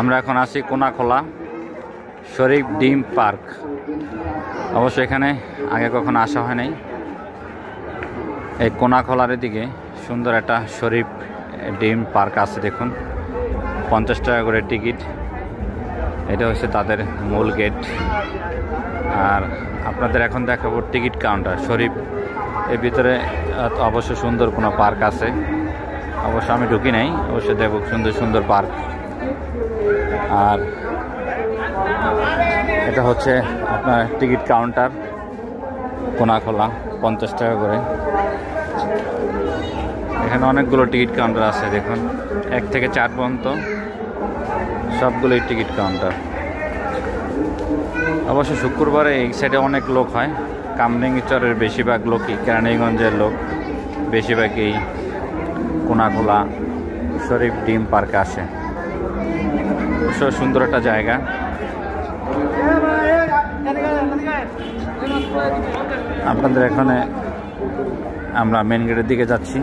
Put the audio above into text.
আমরা এখন আছি কোনাখোলা শরীফ ডিম পার্ক। অবশ্য এখানে আগে কখনো আসা হয় নাই। এই কোনাখোলার দিকে সুন্দর একটা শরীফ ডিম পার্ক আছে। দেখুন 50 টাকা করে টিকিট। এটা হচ্ছে তাদের মূল গেট। আর আপনাদের এখন দেখাবো টিকিট কাউন্টার শরীফ। এর ভিতরে অবশ্য সুন্দর কোনো পার্ক আছে, অবশ্য আমি ঢুকি নাই। অবশ্যই দেখব সুন্দর সুন্দর পার্ক। আর এটা হচ্ছে আপনার টিকিট কাউন্টার কোনাখোলা, 50 টাকা করে। এখানে অনেকগুলো টিকিট কাউন্টার আছে। দেখুন 1 থেকে 4 পর্যন্ত সবগুলোই টিকিট কাউন্টার। অবশ্য শুক্রবারে এই সাইডে অনেক লোক হয়। কামরাঙ্গীরচরের বেশিরভাগ লোকই, কেরানীগঞ্জের লোক বেশিরভাগই কোনাখোলা শরীফ ডিম পার্কে আসে। অবশ্য সুন্দর একটা জায়গা। আপনাদের এখানে আমরা মেন গেটের দিকে যাচ্ছি।